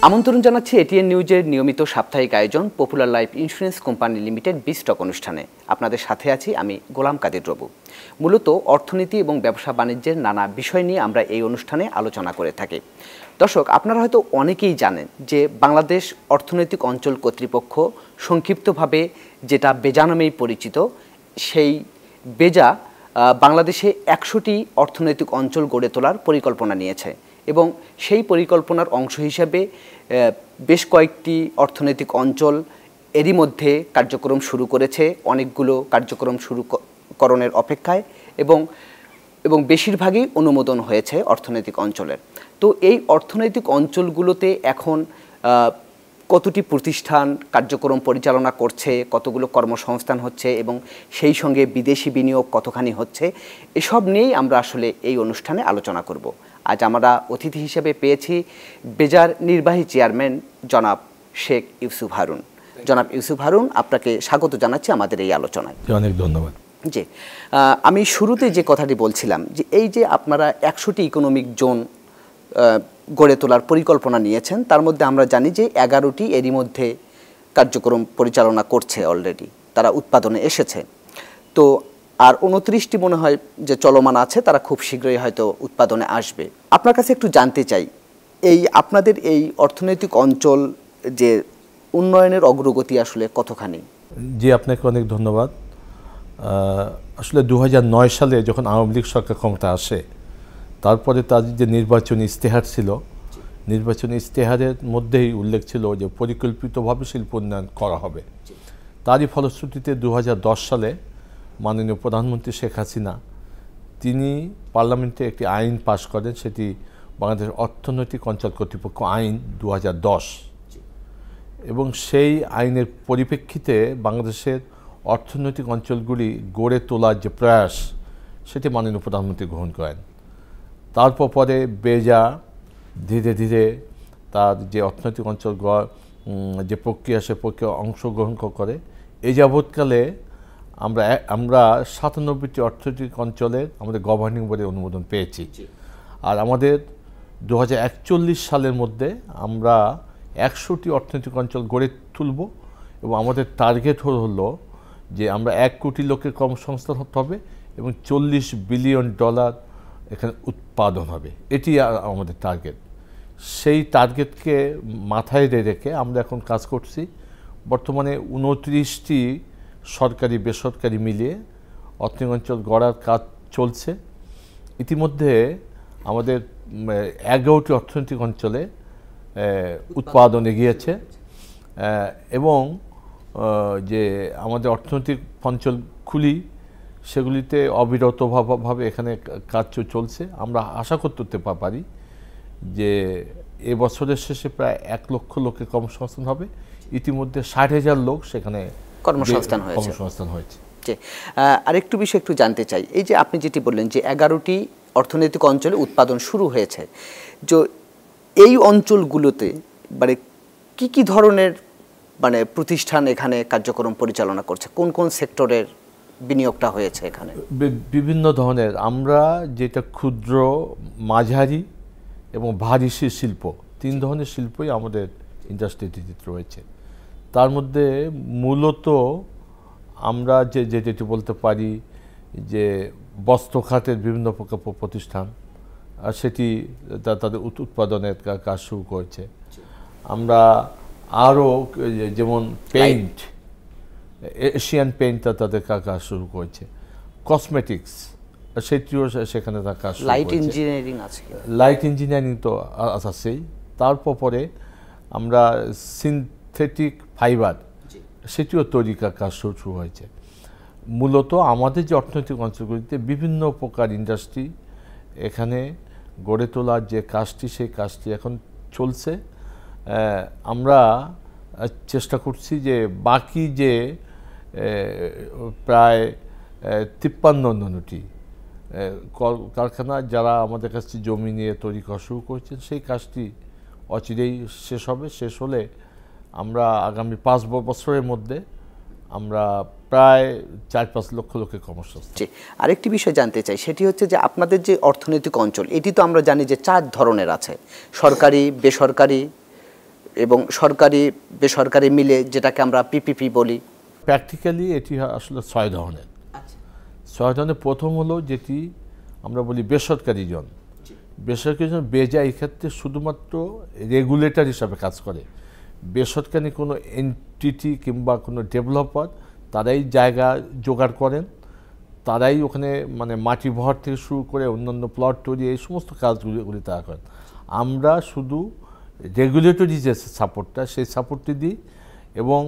আমন্ত্রণ জানাচ্ছি এটিএন নিউজের নিয়মিত সাপ্তাহিক আয়োজন পপুলার লাইফ ইন্স্যুরেন্স কোম্পানি লিমিটেড বিস্টক অনুষ্ঠানে। আপনাদের সাথে আছি আমি গোলাম কাদের রবু। মূলত অর্থনীতি এবং ব্যবসা বাণিজ্যের নানা বিষয় নিয়ে আমরা এই অনুষ্ঠানে আলোচনা করে থাকি। দর্শক, আপনারা হয়তো অনেকেই জানেন যে বাংলাদেশ অর্থনৈতিক অঞ্চল কর্তৃপক্ষ, সংক্ষিপ্তভাবে যেটা বেজা নামেই পরিচিত, সেই বেজা বাংলাদেশে ১০০টি অর্থনৈতিক অঞ্চল গড়ে তোলার পরিকল্পনা নিয়েছে এবং সেই পরিকল্পনার অংশ হিসেবে বেশ কয়েকটি অর্থনৈতিক অঞ্চল এরই মধ্যে কার্যক্রম শুরু করেছে, অনেকগুলো কার্যক্রম শুরুকরণের অপেক্ষায় এবং বেশিরভাগই অনুমোদন হয়েছে অর্থনৈতিক অঞ্চলের। তো এই অর্থনৈতিক অঞ্চলগুলোতে এখন কতটি প্রতিষ্ঠান কার্যক্রম পরিচালনা করছে, কতগুলো কর্মসংস্থান হচ্ছে এবং সেই সঙ্গে বিদেশি বিনিয়োগ কতখানি হচ্ছে, এসব নিয়েই আমরা আসলে এই অনুষ্ঠানে আলোচনা করব। আজ আমরা অতিথি হিসেবে পেয়েছি বেজার নির্বাহী চেয়ারম্যান জনাব শেখ ইউসুফ হারুন। জনাব ইউসুফ হারুন, আপনাকে স্বাগত জানাচ্ছি আমাদের এই আলোচনায়। অনেক ধন্যবাদ। জি, আমি শুরুতে যে কথাটি বলছিলাম যে এই যে আপনারা ১০০টি ইকোনমিক জোন গড়ে তোলার পরিকল্পনা নিয়েছেন, তার মধ্যে আমরা জানি যে 11টি এরই মধ্যে কার্যক্রম পরিচালনা করছে, অলরেডি তারা উৎপাদনে এসেছে। তো আর 29টি মনে হয় যে চলমান আছে, তারা খুব শীঘ্রই হয়তো উৎপাদনে আসবে। আপনার কাছে একটু জানতে চাই, এই আপনাদের এই অর্থনৈতিক অঞ্চল যে উন্নয়নের অগ্রগতি আসলে কতখানি? জি, আপনাকে অনেক ধন্যবাদ। আসলে 2009 সালে যখন আওয়ামী লীগ সরকার ক্ষমতা আসে, তারপরে তাদের যে নির্বাচনী ইশতেহার ছিল, নির্বাচনী ইশতেহারের মধ্যেই উল্লেখ ছিল যে পরিকল্পিতভাবে শিল্প উন্নয়ন করা হবে। তারই ফলশ্রুতিতে 2010 সালে মাননীয় প্রধানমন্ত্রী শেখ হাসিনা তিনি পার্লামেন্টে একটি আইন পাশ করেন, সেটি বাংলাদেশ অর্থনৈতিক অঞ্চল কর্তৃপক্ষ আইন 2010, এবং সেই আইনের পরিপ্রেক্ষিতে বাংলাদেশের অর্থনৈতিক অঞ্চলগুলি গড়ে তোলার যে প্রয়াস, সেটি মাননীয় প্রধানমন্ত্রী গ্রহণ করেন। তারপর পরে বেজা ধীরে ধীরে তার যে অর্থনৈতিক অঞ্চল যে প্রক্রিয়া, সে প্রক্রিয়া অংশগ্রহণ করে। এই যাবৎকালে আমরা 97টি অর্থনৈতিক অঞ্চলের আমাদের গভর্নিং বোর্ডের অনুমোদন পেয়েছি। আর আমাদের 2041 সালের মধ্যে আমরা 100টি অর্থনৈতিক অঞ্চল গড়ে তুলব এবং আমাদের টার্গেট হলো যে আমরা 1 কোটি লোকের কর্মসংস্থান হতে হবে এবং $40 বিলিয়ন এখানে উৎপাদন হবে। এটি আমাদের টার্গেট। সেই টার্গেটকে মাথায় রেখে আমরা এখন কাজ করছি। বর্তমানে 29টি সরকারি বেসরকারি মিলিয়ে অর্থনৈতিক অঞ্চল গড়ার কাজ চলছে। ইতিমধ্যে আমাদের 11টি অর্থনৈতিক অঞ্চলে উৎপাদনে গিয়েছে এবং যে আমাদের অর্থনৈতিক অঞ্চল খুলি, সেগুলিতে অবিরতভাবে এখানে কাজ চলছে। আমরা আশা করতে পারি যে এবছরের শেষে প্রায় 1 লক্ষ লোকের কর্মসংস্থান হবে। ইতিমধ্যে 60,000 লোক সেখানে কর্মসংস্থান হয়েছে। আরেকটু বিষয় একটু জানতে চাই, এই যে আপনি যেটি বললেন যে 11টি অর্থনৈতিক অঞ্চলে উৎপাদন শুরু হয়েছে, যে এই অঞ্চলগুলোতে মানে কি ধরনের প্রতিষ্ঠান এখানে কার্যক্রম পরিচালনা করছে, কোন কোন সেক্টরের বিনিয়োগটা হয়েছে এখানে? বিভিন্ন ধরনের, আমরা যেটা ক্ষুদ্র, মাঝারি এবং ভারী শিল্প, 3 ধরনের শিল্পই আমাদের ইন্ডাস্ট্রিতে রয়েছে। তার মধ্যে মূলত আমরা যেটি বলতে পারি যে বস্ত্র খাতের বিভিন্ন প্রকার প্রতিষ্ঠান, সেটি তাদের উৎপাদনের কাজ শুরু করেছে। আমরা আরও যেমন পেইন্ট, এশিয়ান পেইন্ট তাদের কাজ শুরু করেছে। কসমেটিক্স, সেটিও সেখানে তার কাজ শুরু করেছে। লাইট ইঞ্জিনিয়ারিং তো আছেই। তারপর পরে আমরা সিনথেটিক ফাইবার, সেটিও তৈরি কাজ শুরু হয়েছে। মূলত আমাদের যে অর্থনৈতিক অঞ্চলগুলিতে বিভিন্ন প্রকার ইন্ডাস্ট্রি এখানে গড়ে তোলার যে কাজটি, সেই কাজটি এখন চলছে। আমরা চেষ্টা করছি যে বাকি যে প্রায় 53টি কারখানা যারা আমাদের কাছে জমি নিয়ে তৈরি করা শুরু করেছেন, সেই কাজটি অচিরেই শেষ হবে। শেষ হলে আমরা আগামী 5 বছরের মধ্যে আমরা প্রায় 4-5 লক্ষ লোকের কর্মসংস্থান। আরেকটি বিষয় জানতে চাই, সেটি হচ্ছে যে আপনাদের যে অর্থনৈতিক অঞ্চল, এটি তো আমরা জানি যে 4 ধরনের আছে, সরকারি, বেসরকারি এবং সরকারি বেসরকারি মিলে যেটাকে আমরা পিপিপি বলি? প্র্যাকটিক্যালি এটি আসলে 6 ধরনের। 6 ধরনের প্রথম হলো যেটি আমরা বলি বেসরকারি জোন। বেসরকারি জোন বেজা এই ক্ষেত্রে শুধুমাত্র রেগুলেটর হিসাবে কাজ করে। বেসরকারি কোনো এন্টিটি কিংবা কোনো ডেভেলপার তারাই জায়গা জোগাড় করেন, তারাই ওখানে মানে মাটি ভর থেকে শুরু করে অন্যান্য প্লট তৈরি এই সমস্ত কাজগুলি তারা করেন। আমরা শুধু রেগুলেটরি যে সাপোর্টটা সেই সাপোর্টটি দিই এবং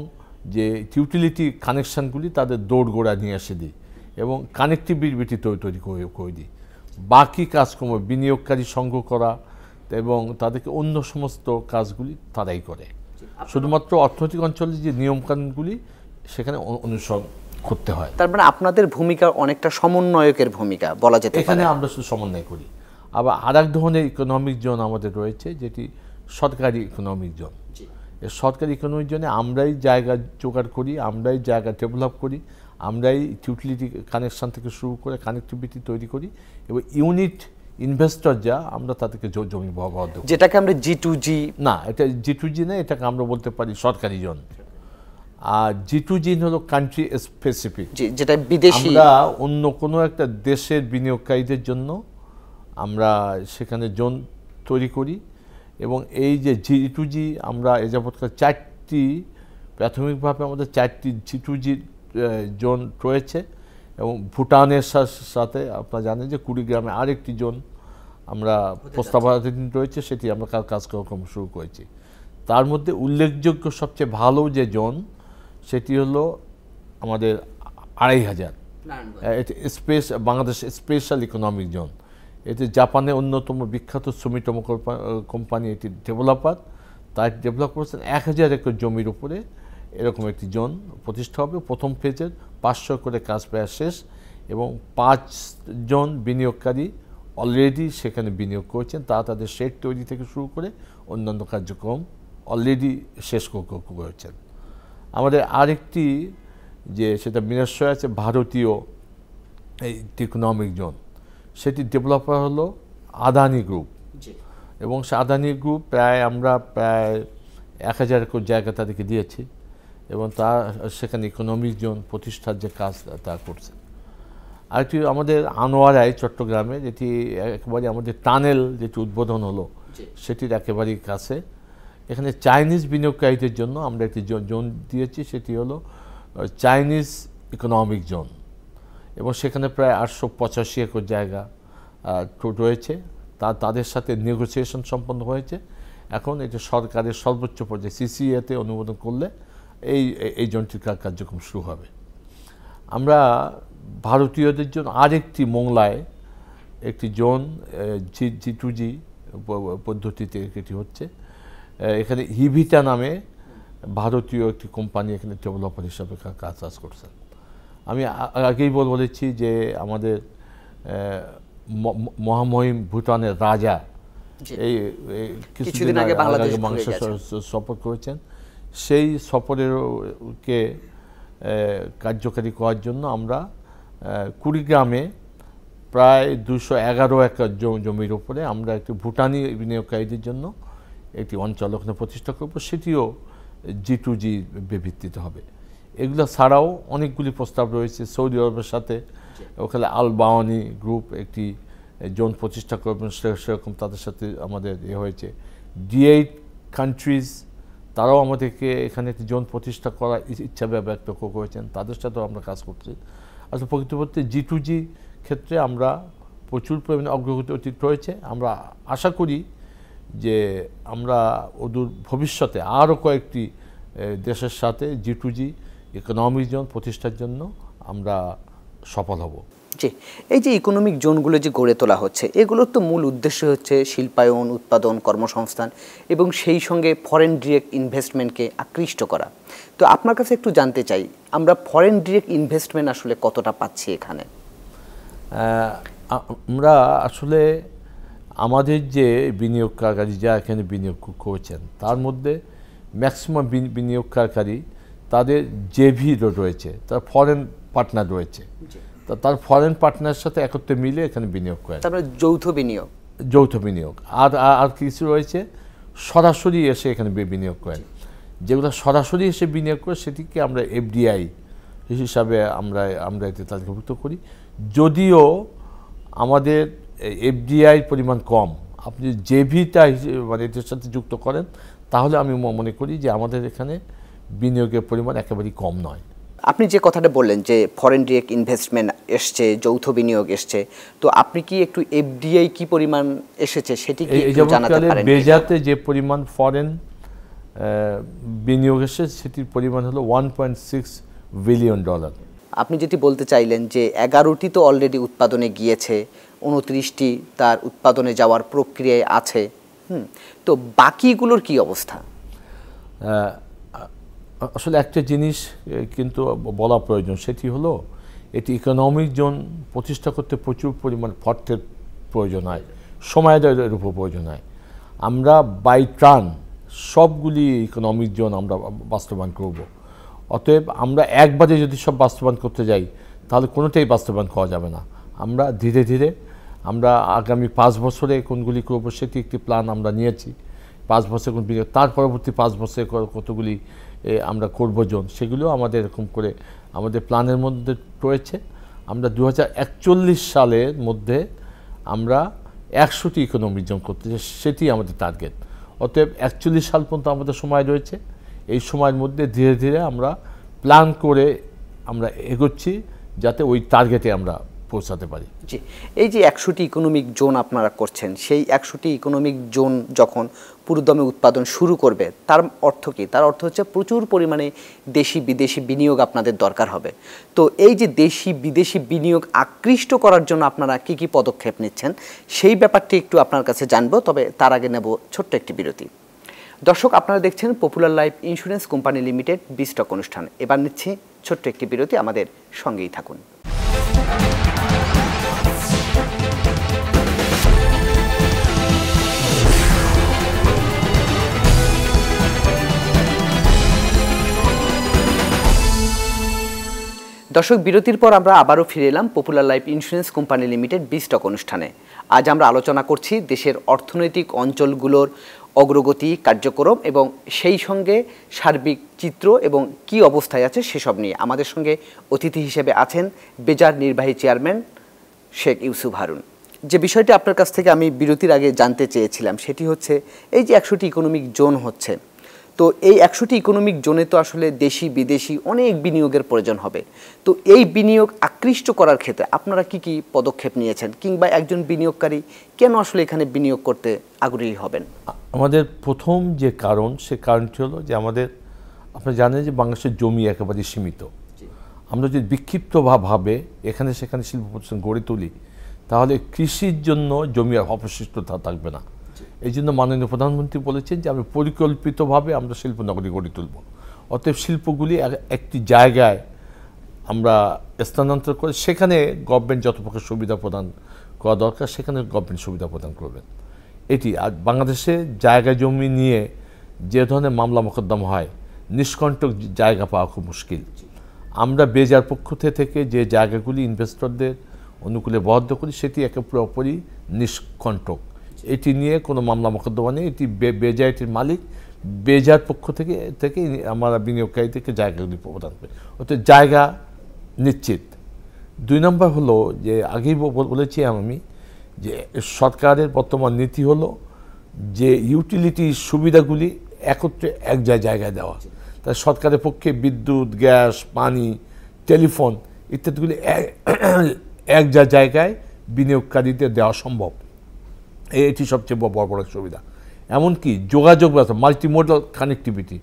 যে ইউটিলিটি কানেকশানগুলি তাদের দৌড়গোড়া নিয়ে এসে দিই এবং কানেক্টিভিটি তৈরি করে দিই। বাকি কাজকর্ম বিনিয়োগকারী সংগ্রহ করা এবং তাদেরকে অন্য সমস্ত কাজগুলি তারাই করে। শুধুমাত্র অর্থনৈতিক অঞ্চলের যে নিয়মকানুনগুলি সেখানে অনুসরণ করতে হয়। তার মানে আপনাদের ভূমিকা অনেকটা সমন্বয়কের ভূমিকা বলা যেতে পারে। এখানে আমরা শুধু সমন্বয় করি। আবার আরেক ধরনের ইকোনমিক জোন আমাদের রয়েছে যেটি সরকারি ইকোনমিক জোন। এই সরকারি ইকোনমিক জোনে আমরাই জায়গা জোগাড় করি, আমরাই জায়গা ডেভেলপ করি, আমরাই ইউটিলিটি কানেকশান থেকে শুরু করে কানেক্টিভিটি তৈরি করি এবং ইউনিট ইনভেস্টর যা আমরা তাদেরকে জমি বরাদ্দ করি, যেটাকে আমরা G2G না, এটা G2G না, এটাকে আমরা বলতে পারি সরকারি জোন। আর G2G হলো কান্ট্রি স্পেসিফিক, যেটা বিদেশি। আমরা অন্য কোনো একটা দেশের বিনিয়োগকারীদের জন্য আমরা সেখানে জোন তৈরি করি এবং এই যে G2G আমরা এ যাবৎকাল 4টি প্রাথমিকভাবে আমাদের 4টি G2G জোন রয়েছে এবং ভুটানের সাথে আপনারা জানেন যে কুড়িগ্রামে আরেকটি জোন আমরা প্রস্তাবাধীন রয়েছে, সেটি আমরা কাজকর্ম শুরু করেছি। তার মধ্যে উল্লেখযোগ্য সবচেয়ে ভালো যে জোন সেটি হলো আমাদের 2500, বাংলাদেশ স্পেশাল ইকোনমিক জোন। এতে জাপানের অন্যতম বিখ্যাত সুমিটোমো কোম্পানি এটি ডেভেলপার, তাই ডেভেলপ করেছেন 1000 একর জমির উপরে এরকম একটি জোন প্রতিষ্ঠা হবে। প্রথম ফেজের 500 করে কাজ প্রায় শেষ এবং 5 জন বিনিয়োগকারী অলরেডি সেখানে বিনিয়োগ করেছেন। তারা তাদের শেড তৈরি থেকে শুরু করে অন্যান্য কার্যক্রম অলরেডি শেষ করেছেন। আমাদের আরেকটি যে সেটা বিনশ্বর আছে ভারতীয় এই ইকোনমিক জোন, সেটি ডেভেলপার হলো আদানি গ্রুপ এবং সে আদানি গ্রুপ আমরা প্রায় 1000 একর জায়গা তাদেরকে দিয়েছি এবং তা সেখানে ইকোনমিক জোন প্রতিষ্ঠার যে কাজ তা করছে। আরেকটি আমাদের আনোয়ারায় চট্টগ্রামে, যেটি একেবারে আমাদের টানেল যেটি উদ্বোধন হলো সেটির একেবারেই কাছে। এখানে চাইনিজ বিনিয়োগকারীদের জন্য আমরা একটি জোন দিয়েছি, সেটি হলো চাইনিজ ইকোনমিক জোন এবং সেখানে প্রায় 885 একর জায়গা রয়েছে। তাদের সাথে নেগোসিয়েশন সম্পন্ন হয়েছে। এখন এটা সরকারের সর্বোচ্চ পর্যায়ে CCA-তে অনুমোদন করলে এই জোনটির কার্যক্রম শুরু হবে। আমরা ভারতীয়দের জন্য আরেকটি মোংলায় একটি জোন G2G পদ্ধতিতে এটি হচ্ছে। এখানে হিভিটা নামে ভারতীয় একটি কোম্পানি এখানে ডেভেলপার হিসাবে কাজ করছেন। আমি আগেই বলেছি যে আমাদের মহামহিম ভুটানের রাজা এই কিছুদিন আগে বাংলাদেশ সফর করেছেন। সেই সফরেরকে কার্যকারী করার জন্য আমরা কুড়িগ্রামে প্রায় 211 একর জমির উপরে আমরা একটি ভুটানি বিনিয়োগকারীদের জন্য একটি অঞ্চল ওখানে প্রতিষ্ঠা করব, সেটিও G2G ভিত্তিতে হবে। এগুলো ছাড়াও অনেকগুলি প্রস্তাব রয়েছে। সৌদি আরবের সাথে ওখানে আল বাওয়ানি গ্রুপ একটি জোন প্রতিষ্ঠা করবেন, সেরকম তাদের সাথে আমাদের হয়েছে। D8 কান্ট্রিজ তারাও আমাদেরকে এখানে একটি জোন প্রতিষ্ঠা করার ইচ্ছা ব্যক্ত করেছেন, তাদের সাথেও আমরা কাজ করছি। আসলে প্রকৃতপক্ষে G2G ক্ষেত্রে আমরা প্রচুর পরিমাণে অগ্রগতি রয়েছে। আমরা আশা করি যে আমরা অদূর ভবিষ্যতে আরও কয়েকটি দেশের সাথে G2G ইকোনমিক জোন প্রতিষ্ঠার জন্য আমরা সফল হব। জি, এই যে ইকোনমিক জোনগুলো যে গড়ে তোলা হচ্ছে, এগুলোর তো মূল উদ্দেশ্য হচ্ছে শিল্পায়ন, উৎপাদন, কর্মসংস্থান এবং সেই সঙ্গে ফরেন ডিরেক্ট ইনভেস্টমেন্টকে আকৃষ্ট করা। তো আপনার কাছে একটু জানতে চাই, আমরা ফরেন ডিরেক্ট ইনভেস্টমেন্ট আসলে কতটা পাচ্ছি এখানে? আমরা আসলে আমাদের যে বিনিয়োগকারী যা এখানে বিনিয়োগ করছেন তার মধ্যে ম্যাক্সিমাম বিনিয়োগকারী তাদের জেভি রয়েছে, তার ফরেন পার্টনার রয়েছে, তার ফরেন পার্টনারের সাথে একত্রে মিলে এখানে বিনিয়োগ করে, তারপরে যৌথ বিনিয়োগ। আর কিছু রয়েছে সরাসরি এসে এখানে বিনিয়োগ করেন। যেগুলো সরাসরি এসে বিনিয়োগ করে সেটিকে আমরা এফডিআই হিসাবে আমরা এতে তালিকাভুক্ত করি। যদিও আমাদের এফডিআই পরিমাণ কম, আপনি জেভিটা মানে এটার সাথে যুক্ত করেন তাহলে আমি মনে করি যে আমাদের এখানে বিনিয়োগের পরিমাণ একেবারেই কম নয়। আপনি যে কথাটা বললেন যে ফরেন ডিরেক্ট ইনভেস্টমেন্ট এসছে, যৌথ বিনিয়োগ এসছে, তো আপনি কি একটু এফডিআই কি পরিমাণ এসেছে সেটি কি একটু জানাতে পারেন? বেজাতে যে পরিমাণ ফরেন বিনিয়োগ এসেছে সেটির পরিমাণ হলো $1.6 বিলিয়ন। আপনি যেটি বলতে চাইলেন যে 11টি তো অলরেডি উৎপাদনে গিয়েছে, 29টি তার উৎপাদনে যাওয়ার প্রক্রিয়ায় আছে, তো বাকিগুলোর কি অবস্থা? আসলে একটা জিনিস কিন্তু বলা প্রয়োজন, সেটি হলো এটি ইকোনমিক জোন প্রতিষ্ঠা করতে প্রচুর পরিমাণ অর্থের প্রয়োজন হয়, সময়ের উপর প্রয়োজন হয়। আমরা বাই ট্রান সবগুলি ইকোনমিক জোন আমরা বাস্তবায়ন করব। অতএব আমরা একবারে যদি সব বাস্তবায়ন করতে যাই তাহলে কোনোটাই বাস্তবায়ন করা যাবে না। আমরা ধীরে ধীরে আমরা আগামী 5 বছরে কোনগুলি করব সেটি একটি প্ল্যান আমরা নিয়েছি। 5 বছর কোন বিনিয়োগ, তার পরবর্তী 5 বছরে কতগুলি আমরা করব জোন, সেগুলো আমাদের এরকম করে আমাদের প্ল্যানের মধ্যে রয়েছে। আমরা 2041 সালের মধ্যে আমরা 100টি ইকোনমিক জোন করতে চাই, সেটি আমাদের টার্গেট। অতএব 41 সাল পর্যন্ত আমাদের সময় রয়েছে। এই সময়ের মধ্যে ধীরে ধীরে আমরা প্ল্যান করে আমরা এগোচ্ছি যাতে ওই টার্গেটে আমরা পৌঁছাতে পারি। জি, এই যে 100টি ইকোনমিক জোন আপনারা করছেন, সেই 100টি ইকোনমিক জোন যখন পুরোদমে উৎপাদন শুরু করবে তার অর্থ কি? তার অর্থ হচ্ছে প্রচুর পরিমাণে দেশি বিদেশি বিনিয়োগ আপনাদের দরকার হবে। তো এই যে দেশি বিদেশি বিনিয়োগ আকৃষ্ট করার জন্য আপনারা কি কি পদক্ষেপ নিচ্ছেন সেই ব্যাপারটি একটু আপনার কাছে জানবো, তবে তার আগে নেব ছোট্ট একটি বিরতি। দর্শক, আপনারা দেখছেন পপুলার লাইফ ইন্স্যুরেন্স কোম্পানি লিমিটেড বিস্টক অনুষ্ঠান। এবার নিচ্ছি ছোট্ট একটি বিরতি, আমাদের সঙ্গেই থাকুন। দর্শক, বিরতির পর আমরা আবারও ফিরে এলাম পপুলার লাইফ ইন্স্যুরেন্স কোম্পানি লিমিটেড বিস্টক অনুষ্ঠানে। আজ আমরা আলোচনা করছি দেশের অর্থনৈতিক অঞ্চলগুলোর অগ্রগতি, কার্যক্রম এবং সেই সঙ্গে সার্বিক চিত্র এবং কি অবস্থায় আছে সেসব নিয়ে। আমাদের সঙ্গে অতিথি হিসেবে আছেন বেজার নির্বাহী চেয়ারম্যান শেখ ইউসুফ হারুন। যে বিষয়টি আপনার কাছ থেকে আমি বিরতির আগে জানতে চেয়েছিলাম সেটি হচ্ছে এই যে 100টি ইকোনমিক জোন হচ্ছে, তো এই 100টি ইকোনমিক জোনে তো আসলে দেশি বিদেশি অনেক বিনিয়োগের প্রয়োজন হবে। তো এই বিনিয়োগ আকৃষ্ট করার ক্ষেত্রে আপনারা কি কি পদক্ষেপ নিয়েছেন, কিংবা একজন বিনিয়োগকারী কেন আসলে এখানে বিনিয়োগ করতে আগ্রহী হবেন? আমাদের প্রথম যে কারণ, সে কারণটি হলো যে আপনি জানেন যে বাংলাদেশের জমি একেবারে সীমিত। আমরা যদি বিক্ষিপ্তভাবে এখানে সেখানে শিল্প প্রতিষ্ঠান গড়ে তুলি তাহলে কৃষির জন্য জমি আর অবশিষ্ট থাকবে না। এই জন্য মাননীয় প্রধানমন্ত্রী বলেছেন যে আমি পরিকল্পিতভাবে আমরা শিল্পনগরী গড়ে তুলব। অতএব শিল্পগুলি একটি জায়গায় আমরা স্থানান্তর করে সেখানে গভর্নমেন্ট যত প্রকার সুবিধা প্রদান করা দরকার সেখানে গভর্নমেন্ট সুবিধা প্রদান করবেন। এটি আর বাংলাদেশে জায়গা জমি নিয়ে যে ধরনের মামলা মোকদ্দমা হয়, নিষ্কণ্টক জায়গা পাওয়া খুব মুশকিল। আমরা বেজার পক্ষ থেকে যে জায়গাগুলি ইনভেস্টরদের অনুকূলে বরাদ্দ করি সেটি একে পুরোপুরি নিষ্কণ্টক। এটি নিয়ে কোনো মামলা মোকদ্দমা নেই। এটি বেজা, এটির মালিক বেজার পক্ষ থেকে আমরা বিনিয়োগকারীদেরকে জায়গাগুলি প্রদান করি। অর্থাৎ জায়গা নিশ্চিত। 2 নম্বর হলো যে আগেই বলেছি আমি যে সরকারের বর্তমান নীতি হলো যে ইউটিলিটি সুবিধাগুলি একত্রে এক জায়গায় দেওয়া। তাই সরকারের পক্ষে বিদ্যুৎ, গ্যাস, পানি, টেলিফোন ইত্যাদিগুলি এক জায়গায় বিনিয়োগকারীদের দেওয়া সম্ভব। এটি সবচেয়ে বড় সুবিধা। এমনকি যোগাযোগ ব্যবস্থা, মাল্টিমোডাল কানেক্টিভিটি,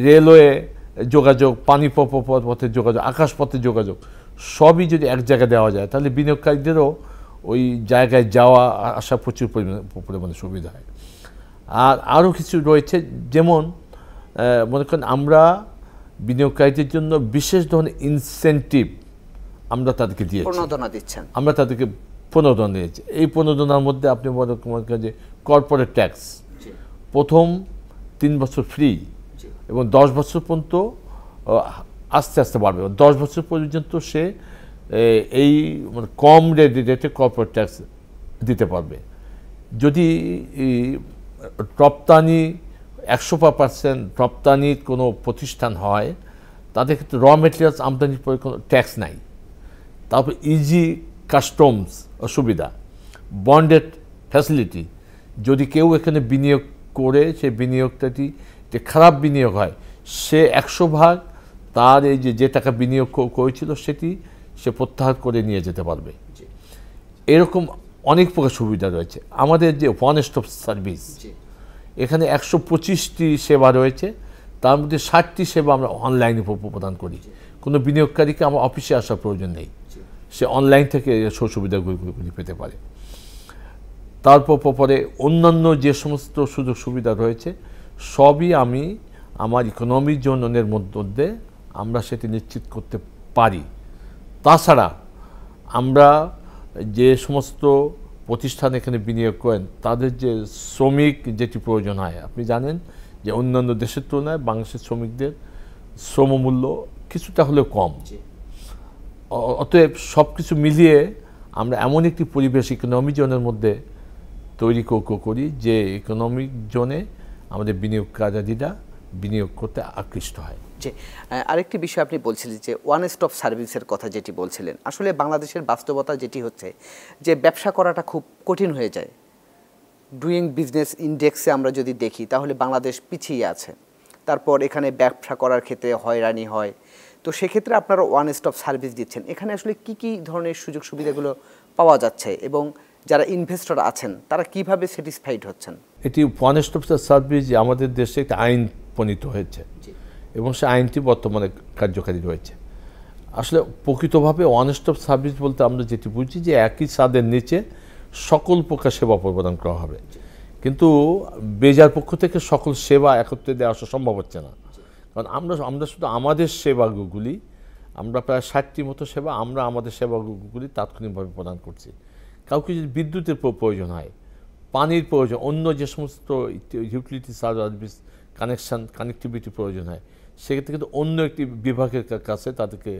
রেলওয়ে যোগাযোগ, পানি পথের যোগাযোগ, আকাশপথের যোগাযোগ সবই যদি এক জায়গায় দেওয়া যায় তাহলে বিনিয়োগকারীদেরও ওই জায়গায় যাওয়া আসা প্রচুর পরিমাণে সুবিধা হয়। আর আরও কিছু রয়েছে, যেমন মনে করেন আমরা বিনিয়োগকারীদের জন্য বিশেষ ধরনের ইনসেন্টিভ আমরা তাদেরকে দিয়েছি, প্রণোদনা দিচ্ছেন। আমরা তাদেরকে প্রণোদনা দিয়েছি। এই প্রণোদনার মধ্যে আপনি মনে করেন যে কর্পোরেট ট্যাক্স প্রথম 3 বছর ফ্রি এবং 10 বছর পর্যন্ত আস্তে আস্তে বাড়বে। 10 বছর পর্যন্ত সে এই মানে কম রেটে কর্পোরেট ট্যাক্স দিতে পারবে। যদি রপ্তানি 100% রপ্তানির কোনো প্রতিষ্ঠান হয়, তাদের ক্ষেত্রে র মেটেরিয়ালস আমদানির পরে কোনো ট্যাক্স নাই। তারপর ইজি কাস্টমস সুবিধা, বন্ডেড ফ্যাসিলিটি, যদি কেউ এখানে বিনিয়োগ করে সেই বিনিয়োগটাটি যে খারাপ বিনিয়োগ হয়, সে 100% তার এই যে টাকা বিনিয়োগ করেছিল সেটি সে প্রত্যাহার করে নিয়ে যেতে পারবে। এরকম অনেক প্রকার সুবিধা রয়েছে। আমাদের যে ওয়ান স্টপ সার্ভিস, এখানে 125টি সেবা রয়েছে, তার মধ্যে 60টি সেবা আমরা অনলাইনে প্রদান করি। কোনো বিনিয়োগকারীকে আমার অফিসে আসার প্রয়োজন নেই, সে অনলাইন থেকে সুবিধাগুলি পেতে পারে। তারপর পরে অন্যান্য যে সমস্ত সুযোগ সুবিধা রয়েছে সবই আমি আমার ইকোনমিক জোনের মধ্যে আমরা সেটি নিশ্চিত করতে পারি। তাছাড়া আমরা যে সমস্ত প্রতিষ্ঠান এখানে বিনিয়োগ করেন তাদের যে শ্রমিক যেটি প্রয়োজন হয়, আপনি জানেন যে অন্যান্য দেশের তুলনায় বাংলাদেশের শ্রমিকদের শ্রমমূল্য কিছুটা হলেও কম। অতএব সব কিছু মিলিয়ে আমরা এমন একটি পরিবেশ ইকোনমিক জোনের মধ্যে তৈরি করি যে ইকোনমিক জোনে আমাদের বিনিয়োগকারীরা বিনিয়োগ করতে আকৃষ্ট হয়। যে আরেকটি বিষয় আপনি বলছিলেন যে ওয়ান স্টপ সার্ভিসের কথা যেটি বলছিলেন, আসলে বাংলাদেশের বাস্তবতা যেটি হচ্ছে যে ব্যবসা করাটা খুব কঠিন হয়ে যায়। ডুইং বিজনেস ইন্ডেক্সে আমরা যদি দেখি তাহলে বাংলাদেশ পিছিয়ে আছে। তারপর এখানে ব্যবসা করার ক্ষেত্রে হয়রানি হয়। তো সেক্ষেত্রে আপনারা ওয়ান স্টপ সার্ভিস দিচ্ছেন, এখানে আসলে কি কি ধরনের সুযোগ সুবিধাগুলো পাওয়া যাচ্ছে এবং যারা ইনভেস্টর আছেন তারা কিভাবে স্যাটিসফাইড হচ্ছেন? এটি ওয়ান স্টপ সার্ভিস আমাদের দেশে একটা আইন প্রণীত হয়েছে এবং সে আইনটি বর্তমানে কার্যকারী রয়েছে। আসলে প্রকৃতভাবে ওয়ান স্টপ সার্ভিস বলতে আমরা যেটি বুঝি যে একই ছাদের নিচে সকল প্রকার সেবা প্রদান করা হবে, কিন্তু বেজার পক্ষ থেকে সকল সেবা একত্রে দেওয়া আসা সম্ভব হচ্ছে না। কারণ আমরা শুধু আমাদের সেবাগুলি, আমরা প্রায় 60টি মতো সেবা আমরা আমাদের সেবাগুলি তাৎক্ষণিকভাবে প্রদান করছি। কাউকে যদি বিদ্যুতের প্রয়োজন হয়, পানির প্রয়োজন, অন্য যে সমস্ত ইউটিলিটি সার্ভিস কানেক্টিভিটি প্রয়োজন হয়, সেক্ষেত্রে কিন্তু অন্য একটি বিভাগের কাছে তাদেরকে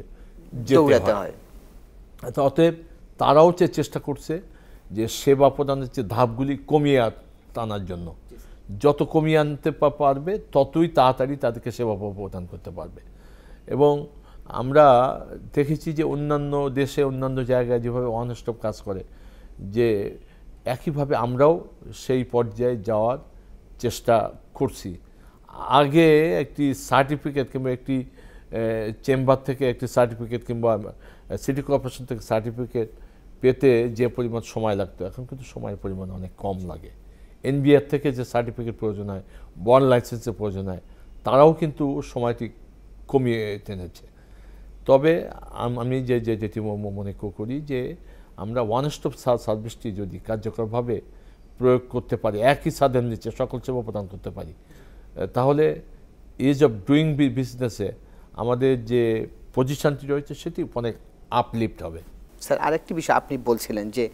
যেতে হয়। অতএব তারাও চেষ্টা করছে যে সেবা প্রদানের যে ধাপগুলি কমিয়ে আনার জন্য, যত কমিয়ে আনতে পারবে ততই তাড়াতাড়ি তাদেরকে সেবা প্রদান করতে পারবে। এবং আমরা দেখেছি যে অন্যান্য দেশে অন্যান্য জায়গায় যেভাবে ওয়ান স্টপ কাজ করে, যে একইভাবে আমরাও সেই পর্যায়ে যাওয়ার চেষ্টা করছি। আগে একটি সার্টিফিকেট কিংবা একটি চেম্বার থেকে একটি সার্টিফিকেট কিংবা সিটি কর্পোরেশন থেকে সার্টিফিকেট পেতে যে পরিমাণ সময় লাগতো, এখন কিন্তু সময়ের পরিমাণ অনেক কম লাগে। এনবিআর থেকে যে সার্টিফিকেট প্রয়োজন হয়, বন্ড লাইসেন্সের প্রয়োজন হয়, তারাও কিন্তু সময়টি কমিয়ে টেনেছে। তবে আমি যেটি মনে করি যে আমরা ওয়ান স্টপ সার্ভিসটি যদি কার্যকরভাবে প্রয়োগ করতে পারি, একই ছাদের নিচে সকল সেবা প্রদান করতে পারি, তাহলে ইজ অফ ডুইং বিজনেসে আমাদের যে পজিশনটি রয়েছে সেটি অনেক আপলিফট হবে। স্যার, আরেকটি বিষয় আপনি বলছিলেন যে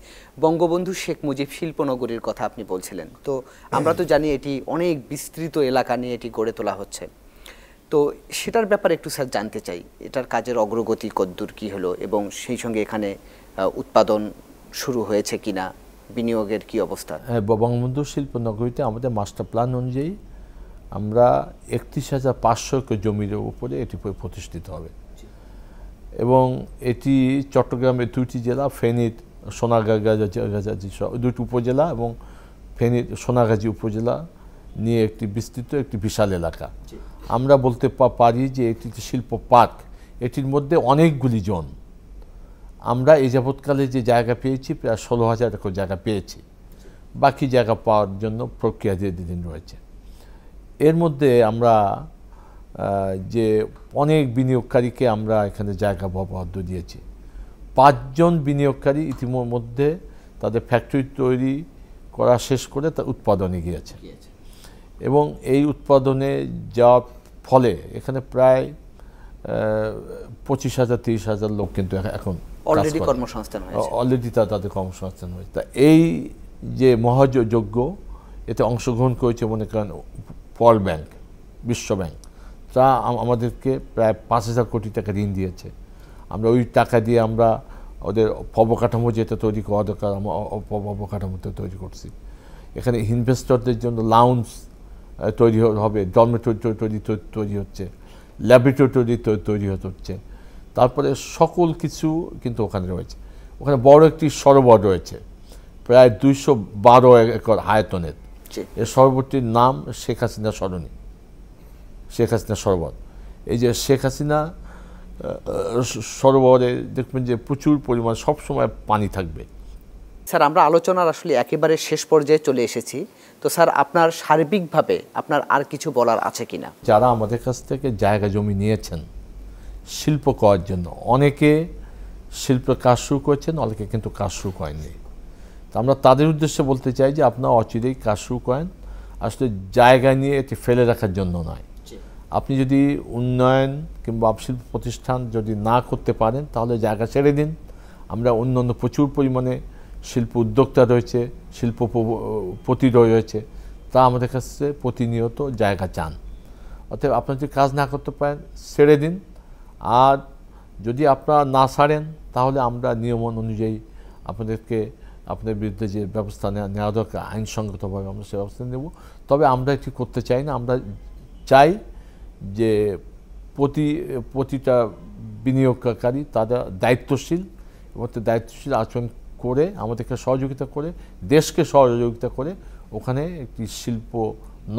বঙ্গবন্ধু শেখ মুজিব শিল্পনগরীর কথা আপনি বলছিলেন। তো আমরা তো জানি এটি অনেক বিস্তৃত এলাকা নিয়ে এটি গড়ে তোলা হচ্ছে। তো সেটার ব্যাপারে একটু স্যার জানতে চাই, এটার কাজের অগ্রগতি কতদূর কী হলো এবং সেই সঙ্গে এখানে উৎপাদন শুরু হয়েছে কিনা, বিনিয়োগের কি অবস্থা? বঙ্গবন্ধু শিল্পনগরীতে আমাদের মাস্টার প্ল্যান অনুযায়ী আমরা 31,500 একর জমির উপরে এটি প্রতিষ্ঠিত হবে এবং এটি চট্টগ্রামের 2টি জেলা, ফেনীর সোনাগাজী 2টি উপজেলা এবং ফেনীর সোনাগাজী উপজেলা নিয়ে একটি বিস্তৃত একটি বিশাল এলাকা। আমরা বলতে পারি যে এটি শিল্প পার্ক, এটির মধ্যে অনেকগুলি জোন। আমরা এই যাবৎকালে যে জায়গা পেয়েছি প্রায় 16,000 একর জায়গা পেয়েছি, বাকি জায়গা পাওয়ার জন্য প্রক্রিয়া দিন রয়েছে। এর মধ্যে আমরা যে অনেক বিনিয়োগকারীকে আমরা এখানে জায়গা বরাদ্দ দিয়েছি। 5 জন বিনিয়োগকারী ইতিমধ্যে তাদের ফ্যাক্টরি তৈরি করা শেষ করে তা উৎপাদনে গিয়েছে এবং এই উৎপাদনে যাওয়ার ফলে এখানে প্রায় 25,000-30,000 লোক কিন্তু এখন অলরেডি কর্মসংস্থান হয়েছে, অলরেডি তাদের কর্মসংস্থান হয়েছে। তা এই যে মহাযজ্ঞ, এতে অংশগ্রহণ করেছে মনে করেন ওয়ার্ল্ড ব্যাংক, বিশ্ব ব্যাংক, তা আমাদেরকে প্রায় 5,000 কোটি টাকা ঋণ দিয়েছে। আমরা ওই টাকা দিয়ে আমরা ওদের অবকাঠামো যেটা তৈরি করা দরকার, আমরা অবকাঠামোতে তৈরি করছি। এখানে ইনভেস্টরদের জন্য লাউঞ্জ তৈরি হবে, ডরমেটরি তৈরি হচ্ছে, ল্যাবরেটরি তৈরি হচ্ছে, তারপরে সকল কিছু কিন্তু ওখানে রয়েছে। ওখানে বড় একটি সরোবর রয়েছে প্রায় 212 একর আয়তনের। এর সরোবরটির নাম শেখ হাসিনা সরণি, শেখ হাসিনা সরোবর। এই যে শেখ হাসিনা সরোবরে দেখবেন যে প্রচুর পরিমাণ সবসময় পানি থাকবে। স্যার, আমরা আলোচনার আসলে একেবারে শেষ পর্যায়ে চলে এসেছি, তো স্যার আপনার সার্বিকভাবে আপনার আর কিছু বলার আছে কিনা? যারা আমাদের কাছ থেকে জায়গা জমি নিয়েছেন শিল্প করার জন্য, অনেকে শিল্পের কাজ শুরু করেছেন, অনেকে কিন্তু কাজ শুরু করেননি। তো আমরা তাদের উদ্দেশ্যে বলতে চাই যে আপনারা অচিরেই কাজ শুরু করেন, আসলে জায়গা নিয়ে এটি ফেলে রাখার জন্য নয়। আপনি যদি উন্নয়ন কিংবা শিল্প প্রতিষ্ঠান যদি না করতে পারেন তাহলে জায়গা ছেড়ে দিন। আমরা অন্যান্য প্রচুর পরিমাণে শিল্প উদ্যোক্তা রয়েছে, শিল্পপতি রয়েছে, তা আমাদের কাছে প্রতিনিয়ত জায়গা চান। অতএব আপনারা যদি কাজ না করতে পারেন ছেড়ে দিন। আর যদি আপনারা না ছাড়েন তাহলে আমরা নিয়ম অনুযায়ী আপনাদের বিরুদ্ধে যে ব্যবস্থা নেওয়া দরকার আইনসঙ্গতভাবে আমরা সে ব্যবস্থা নেব। তবে আমরা এটি করতে চাই না। আমরা চাই যে প্রতিটা বিনিয়োগকারী তারা দায়িত্বশীল এবং দায়িত্বশীল আচরণ করে আমাদেরকে সহযোগিতা করে, দেশকে সহযোগিতা করে ওখানে একটি শিল্প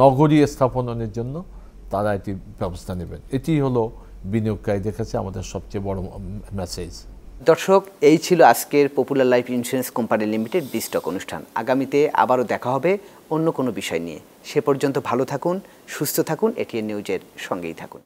নগরী স্থাপনের জন্য তারা এটি ব্যবস্থা নেবেন। এটি হলো বিনিয়োগকারীদের কাছে আমাদের সবচেয়ে বড় মেসেজ। দর্শক, এই ছিল আজকের পপুলার লাইফ ইন্স্যুরেন্স কোম্পানি লিমিটেড বিস্টক অনুষ্ঠান। আগামীতে আবারও দেখা হবে অন্য কোনো বিষয় নিয়ে। সে পর্যন্ত ভালো থাকুন, সুস্থ থাকুন, এটিএন নিউজের সঙ্গেই থাকুন।